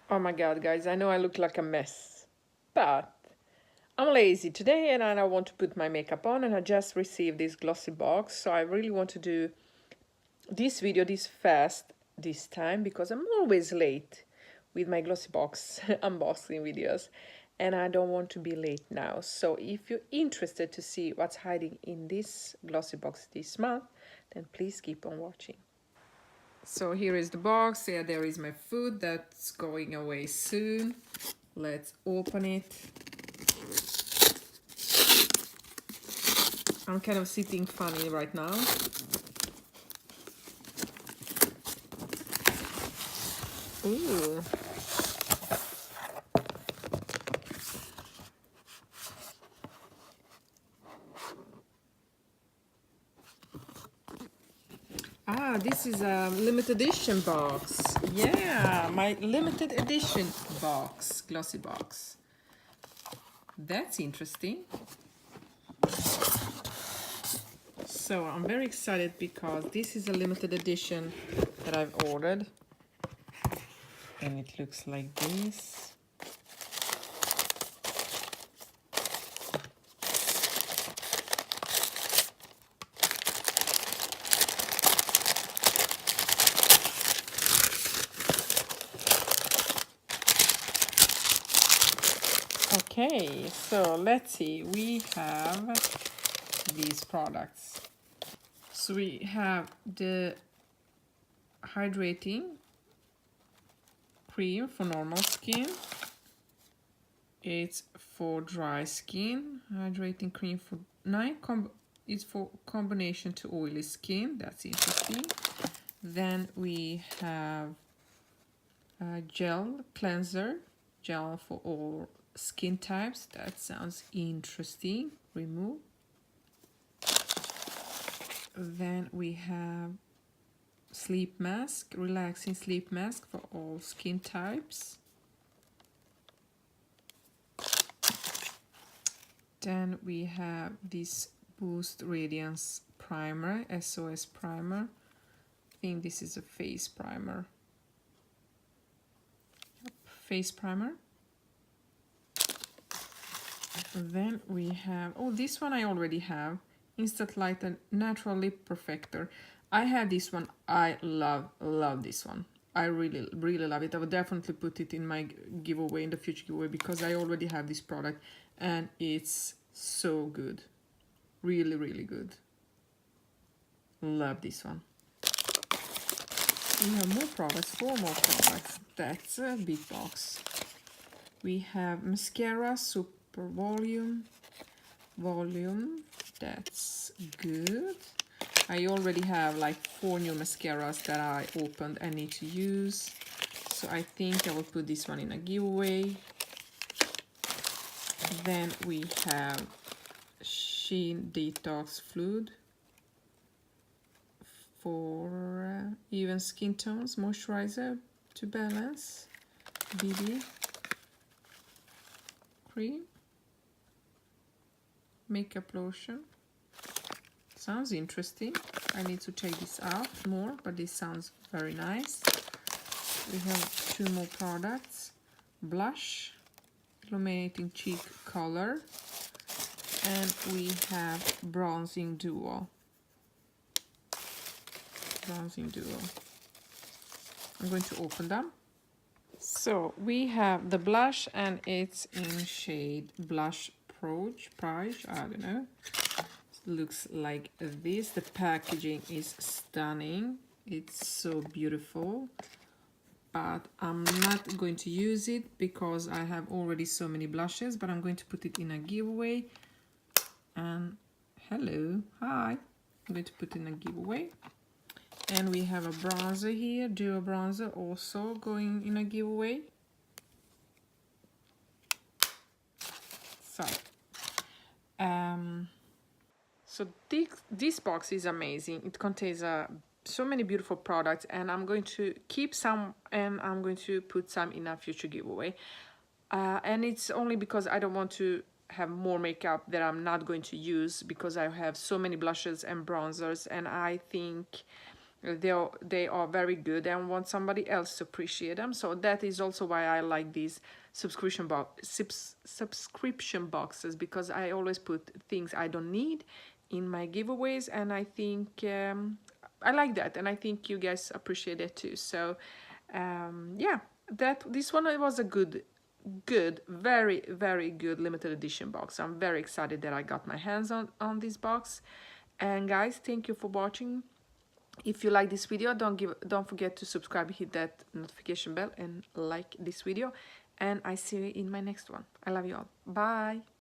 Oh my god, guys, I know I look like a mess, but I'm lazy today and I don't want to put my makeup on, and I just received this glossy box, so I really want to do this video this fast this time because I'm always late with my glossy box unboxing videos and I don't want to be late now. So if you're interested to see what's hiding in this glossy box this month, then please keep on watching. So here is the box. Yeah, there is my food that's going away soon. Let's open it. I'm kind of sitting funny right now. Ooh. Ah, this is a limited edition box. Yeah, my limited edition box, glossy box. That's interesting. So I'm very excited because this is a limited edition that I've ordered. And it looks like this. Okay, so let's see. We have these products. So we have the hydrating cream for normal skin. It's for dry skin. Hydrating cream for it's for combination to oily skin. That's interesting. Then we have a gel cleanser, gel for all skin types. That sounds interesting. Remove. Then we have sleep mask, relaxing sleep mask for all skin types. Then we have this Boost Radiance Primer, SOS Primer. I think this is a face primer. Yep, face primer. And then we have, oh, this one I already have. Instant Light and Natural Lip Perfector. I have this one. I love this one. I really love it. I would definitely put it in my giveaway, in the future giveaway, because I already have this product and it's so good. Really good. Love this one. We have more products, 4 more products. That's a big box. We have mascara, super volume. That's good. I already have like 4 new mascaras that I opened and need to use. So I think I will put this one in a giveaway. Then we have Sheen Detox Fluid for even skin tones, moisturizer to balance, BB cream, makeup lotion. Sounds interesting. I need to check this out more, but this sounds very nice. We have 2 more products. Blush, illuminating cheek color, and we have bronzing duo. I'm going to open them. So we have the blush and it's in shade Blush Proj, I don't know. Looks like this. The packaging is stunning. It's so beautiful. But I'm not going to use it because I have already so many blushes, but I'm going to put it in a giveaway. And hello, hi. I'm going to put in a giveaway. And we have a bronzer here, duo bronzer, also going in a giveaway. So this box is amazing. It contains so many beautiful products, and I'm going to keep some and I'm going to put some in a future giveaway. And it's only because I don't want to have more makeup that I'm not going to use, because I have so many blushes and bronzers, and I think they are very good and want somebody else to appreciate them. So that is also why I like these subscription boxes, because I always put things I don't need in my giveaways, and I think I like that, and I think you guys appreciate it too. So yeah, this one was a good, very, very good limited edition box. I'm very excited that I got my hands on this box. And guys, thank you for watching. If you like this video, don't forget to subscribe, hit that notification bell, and like this video. And I see you in my next one. I love you all. Bye.